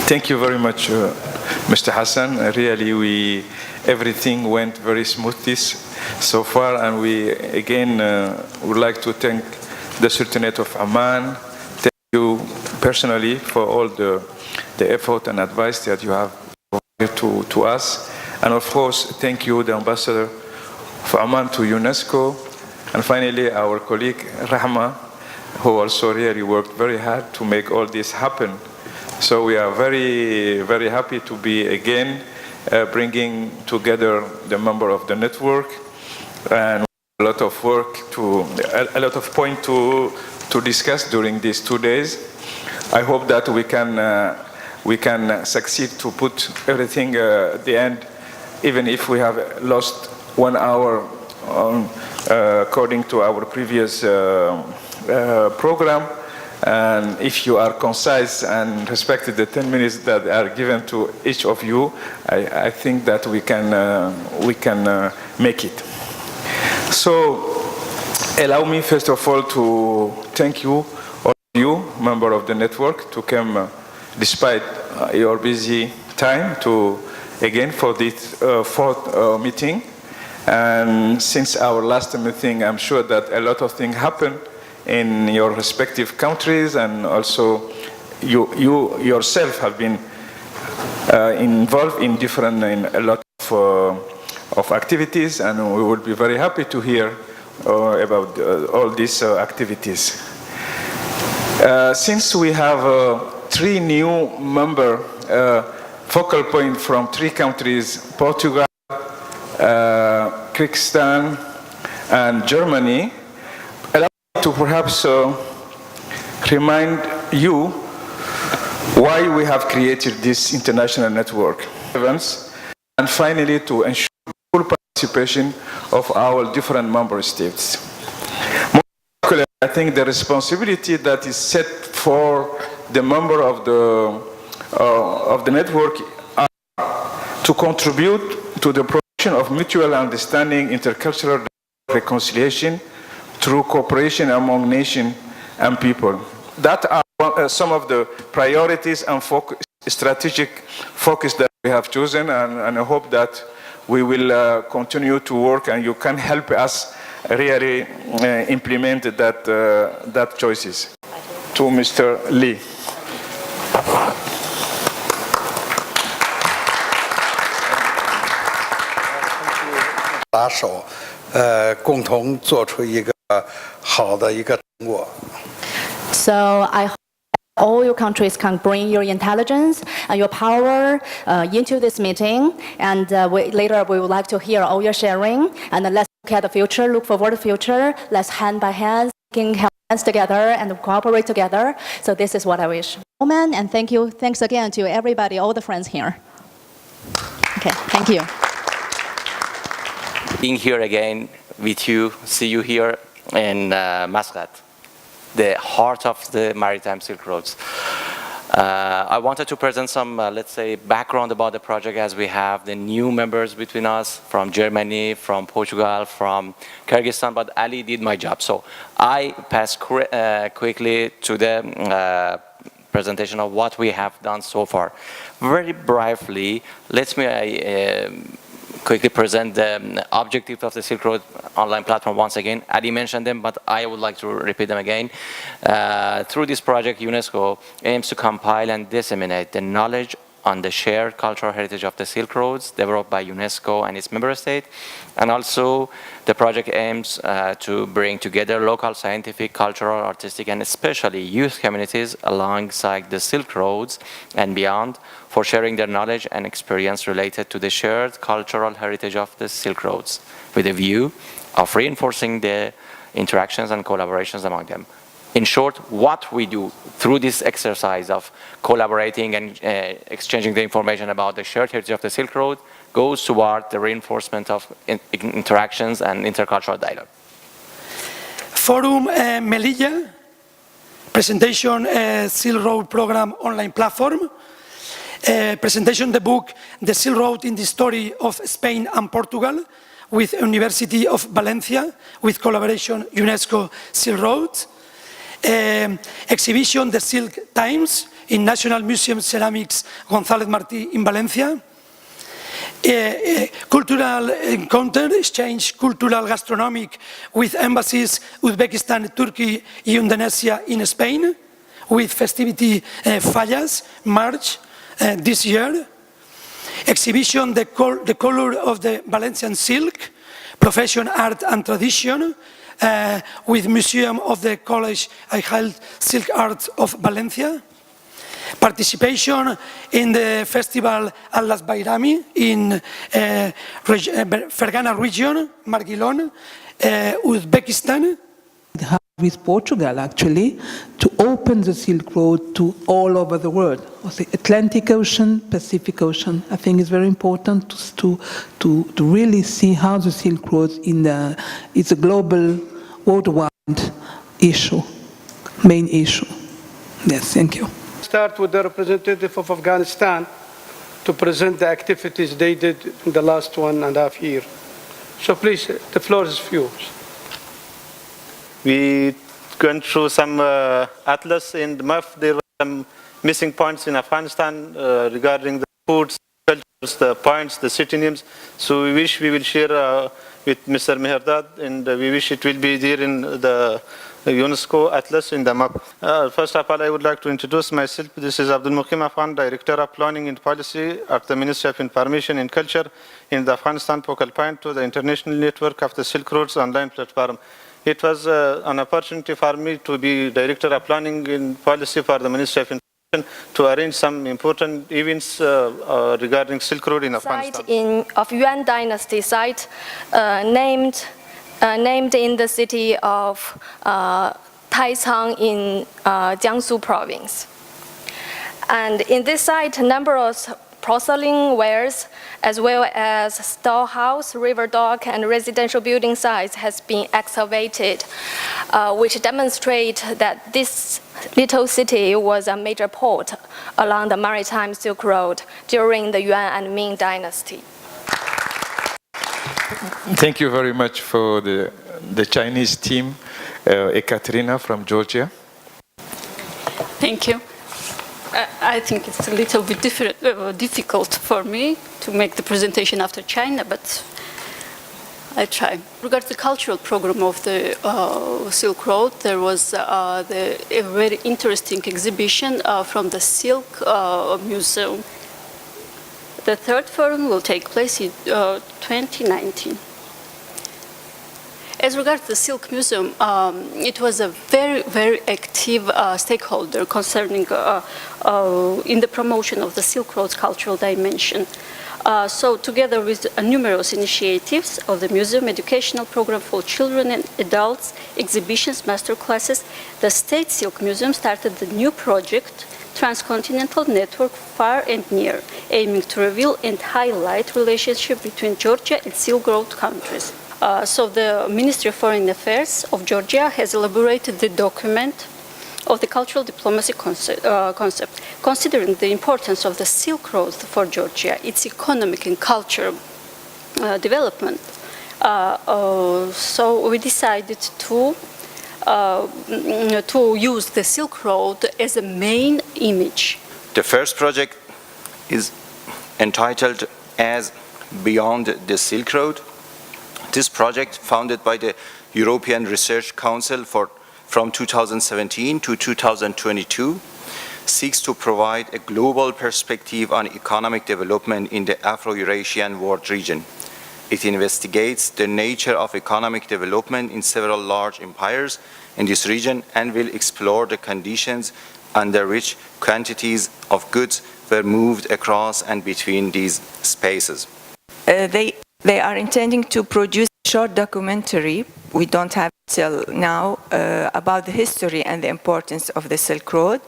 Thank you very much, Mr. Hassan. Really, everything went very smoothly so far, and we again would like to thank the Sultanate of Oman. Thank you personally for all the effort and advice that you have provided to us, and of course, thank you, the Ambassador of Oman to UNESCO, and finally, our colleague Rahma, who also really worked very hard to make all this happen. So we are very, very happy to be again bringing together the member of the network, and a lot of work a lot of points to discuss during these 2 days. I hope that we can succeed to put everything at the end, even if we have lost 1 hour according to our previous program. And if you are concise and respect the 10 minutes that are given to each of you, I think that we can make it. So, allow me first of all to thank you, all of you, member of the network, to come despite your busy time again for this fourth meeting. And since our last meeting, I'm sure that a lot of things happened in your respective countries, and also you yourself have been involved in a lot of activities, and we will be very happy to hear about all these activities. Since we have 3 new focal points from 3 countries, Portugal, Kyrgyzstan, and Germany, to perhaps remind you why we have created this international network events, and finally to ensure full participation of our different member states. More particularly, I think the responsibility that is set for the member of the network are to contribute to the promotion of mutual understanding, intercultural reconciliation, through cooperation among nations and people. That are some of the priorities and strategic focus that we have chosen, and I hope that we will continue to work, and you can help us really implement that choices. To Mr. Lee. 把手，共同做出一个好的一个成果。 So I hope all your countries can bring your intelligence and your power into this meeting, and later we would like to hear all your sharing, and let's look at the future, look forward to the future. Let's hand by hand, hands together and cooperate together. So this is what I wish. And thank you. Thanks again to everybody, all the friends here. Okay, thank you. Being here again with you, see you here in Muscat, the heart of the maritime Silk Roads. I wanted to present some, let's say, background about the project, as we have the new members between us from Germany, from Portugal, from Kyrgyzstan, but Ali did my job. So I pass quickly to the presentation of what we have done so far. Very briefly, let me quickly present the objective of the Silk Road online platform once again. Ali mentioned them, but I would like to repeat them again. Through this project, UNESCO aims to compile and disseminate the knowledge on the shared cultural heritage of the Silk Roads developed by UNESCO and its member state. And also, the project aims to bring together local scientific, cultural, artistic, and especially youth communities alongside the Silk Roads and beyond, for sharing their knowledge and experience related to the shared cultural heritage of the Silk Roads, with a view of reinforcing the interactions and collaborations among them. In short, what we do through this exercise of collaborating and exchanging the information about the shared heritage of the Silk Road goes toward the reinforcement of interactions and intercultural dialogue. Forum Melilla, presentation Silk Road program online platform. Presentation the book The Silk Road in the Story of Spain and Portugal with University of Valencia, with collaboration UNESCO Silk Road. Exhibition The Silk Times, in National Museum Ceramics González Martí in Valencia. Cultural encounter, exchange cultural gastronomic with embassies Uzbekistan, Turkey, Indonesia in Spain, with festivity Fallas, March this year. Exhibition The Color of the Valencian Silk, Profession, Art and Tradition, with Museum of the College I held Silk Arts of Valencia. Participation in the festival Atlas Bayrami in Fergana region, Marguilon, Uzbekistan. With Portugal, actually, to open the Silk Road to all over the world. The Atlantic Ocean, Pacific Ocean. I think it's very important to really see how the Silk Road is a global, worldwide issue, main issue. Yes, thank you. Start with the representative of Afghanistan to present the activities they did in the last 1.5 years. So please, the floor is yours. We went through some atlas in the MUF. There were some missing points in Afghanistan regarding the foods, cultures, the points, the city names. So we wish we will share with Mr. Mehrdad, and we wish it will be there in the UNESCO Atlas in the map. First of all, I would like to introduce myself. This is Abdul Muqim Afghan, Director of Planning and Policy at the Ministry of Information and Culture in the Afghanistan focal point to the International Network of the Silk Roads online platform. It was an opportunity for me to be Director of Planning and Policy for the Ministry of Information to arrange some important events regarding Silk Road in Afghanistan. Site of Yuan Dynasty site named in the city of Taicang in Jiangsu province. And in this site, a number of porcelain wares, as well as storehouse, river dock, and residential building sites has been excavated, which demonstrate that this little city was a major port along the maritime Silk Road during the Yuan and Ming dynasty. Thank you very much for the Chinese team, Ekaterina from Georgia. Thank you. I think it's a little bit difficult for me to make the presentation after China, but I try. Regarding the cultural program of the Silk Road, there was a very interesting exhibition from the Silk Museum. The third forum will take place in 2019. As regards the Silk Museum, it was a very, very active stakeholder concerning in the promotion of the Silk Road's cultural dimension. So together with numerous initiatives of the museum, educational program for children and adults, exhibitions, master classes, the State Silk Museum started the new project, Transcontinental Network Far and Near, aiming to reveal and highlight relationship between Georgia and Silk Road countries. So the Ministry of Foreign Affairs of Georgia has elaborated the document of the cultural diplomacy concept, considering the importance of the Silk Road for Georgia, its economic and cultural development. So we decided to use the Silk Road as a main image. The first project is entitled as Beyond the Silk Road. This project, founded by the European Research Council from 2017 to 2022, seeks to provide a global perspective on economic development in the Afro-Eurasian world region. It investigates the nature of economic development in several large empires in this region and will explore the conditions under which quantities of goods were moved across and between these spaces. They are intending to produce a short documentary, we don't have it till now, about the history and the importance of the Silk Road,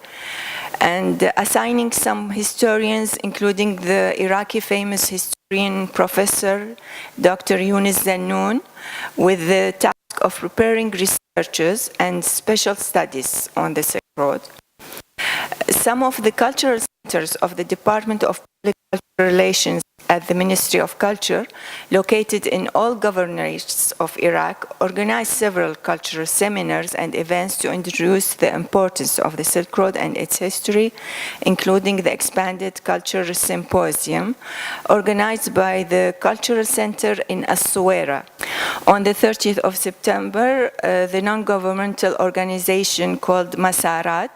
and assigning some historians, including the Iraqi famous historian professor Dr. Yunus Zannoun, with the task of preparing researchers and special studies on the Silk Road. Some of the cultural centers of the Department of Public Relations at the Ministry of Culture, located in all governorates of Iraq, organized several cultural seminars and events to introduce the importance of the Silk Road and its history, including the expanded Cultural Symposium, organized by the Cultural Center in As-Suwaira. On the 30th of September, the non-governmental organization called Masarat